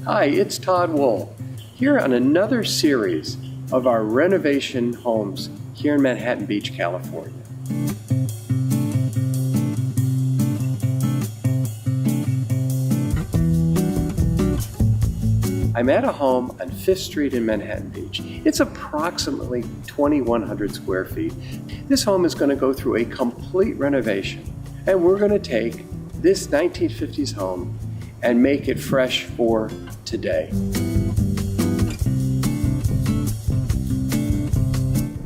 Hi, it's Todd Wohl, here on another series of our renovation homes here in Manhattan Beach, California. I'm at a home on 5th Street in Manhattan Beach. It's approximately 2,100 square feet. This home is going to go through a complete renovation, and we're going to take this 1950s home and make it fresh for today.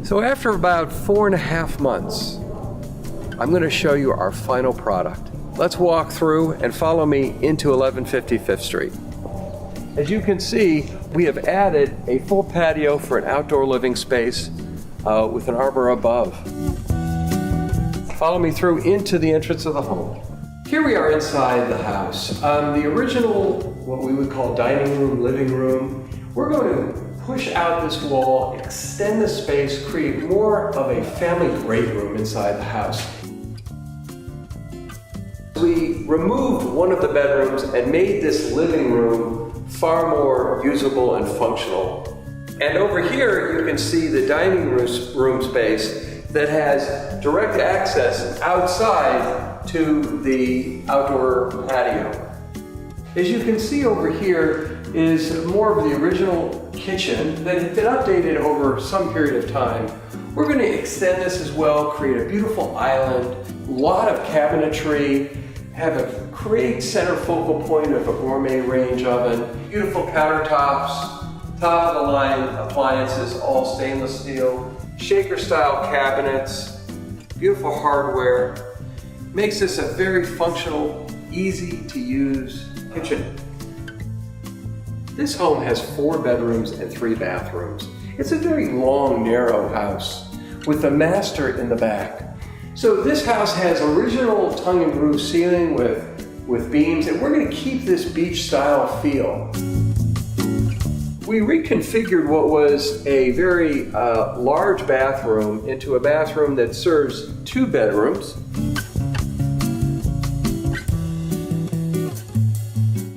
So after about 4.5 months, I'm going to show you our final product. Let's walk through and follow me into 1150 5th Street. As you can see, we have added a full patio for an outdoor living space with an arbor above. Follow me through into the entrance of the home. Here we are inside the house. The original, what we would call dining room, living room, we're going to push out this wall, extend the space, create more of a family great room inside the house. We removed one of the bedrooms and made this living room far more usable and functional. And over here you can see the dining room space that has direct access outside to the outdoor patio. As you can see over here is more of the original kitchen that had been updated over some period of time. We're going to extend this as well, create a beautiful island, a lot of cabinetry, have a great center focal point of a gourmet range oven, beautiful countertops, top of the line appliances, all stainless steel, shaker style cabinets, beautiful hardware. Makes this a very functional, easy to use kitchen. This home has 4 bedrooms and 3 bathrooms. It's a very long, narrow house with a master in the back. So this house has original tongue and groove ceiling with beams, and we're going to keep this beach style feel. We reconfigured what was a very large bathroom into a bathroom that serves 2 bedrooms.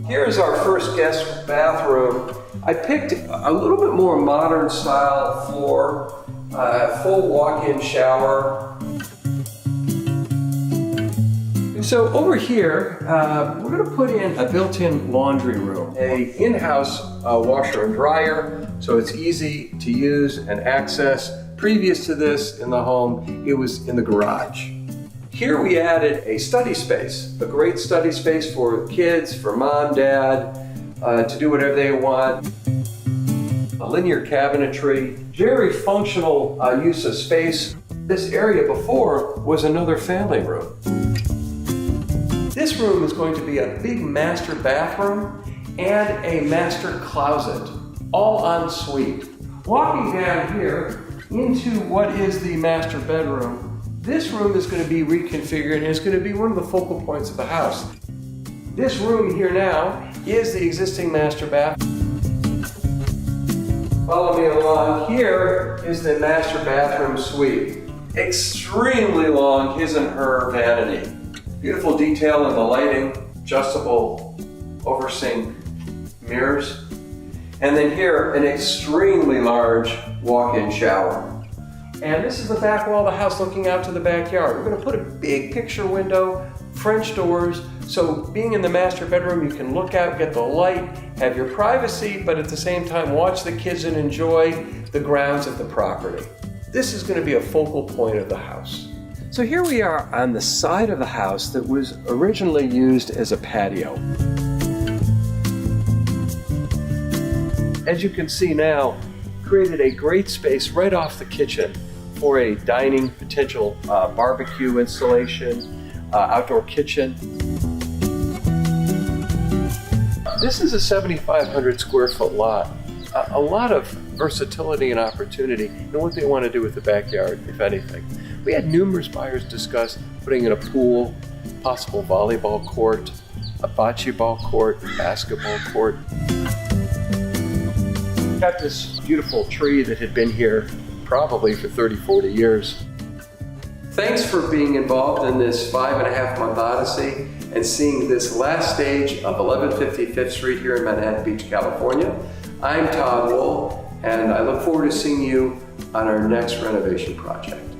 Here's our first guest bathroom. I picked a little bit more modern style floor, full walk-in shower. So over here, we're going to put in a built-in laundry room, a in-house washer and dryer, so it's easy to use and access. Previous to this in the home, it was in the garage. Here we added a study space, a great study space for kids, for mom, dad, to do whatever they want. A linear cabinetry, very functional use of space. This area before was another family room. This room is going to be a big master bathroom and a master closet, all en suite. Walking down here into what is the master bedroom, this room is going to be reconfigured and it's going to be one of the focal points of the house. This room here now is the existing master bath. Follow me along. Here is the master bathroom suite. Extremely long his and her vanity. Beautiful detail in the lighting, adjustable oversing mirrors. And then here, an extremely large walk-in shower. And this is the back wall of the house looking out to the backyard. We're going to put a big picture window, French doors, so being in the master bedroom, you can look out, get the light, have your privacy, but at the same time watch the kids and enjoy the grounds of the property. This is going to be a focal point of the house. So here we are on the side of the house that was originally used as a patio. As you can see now, created a great space right off the kitchen for a dining potential barbecue installation, outdoor kitchen. This is a 7,500 square foot lot. A lot of versatility and opportunity in what they want to do with the backyard, if anything. We had numerous buyers discuss putting in a pool, possible volleyball court, a bocce ball court, basketball court. Got this beautiful tree that had been here probably for 30, 40 years. Thanks for being involved in this 5.5 month odyssey. and seeing this last stage of 1150 Fifth Street here in Manhattan Beach, California. I'm Todd Wohl, and I look forward to seeing you on our next renovation project.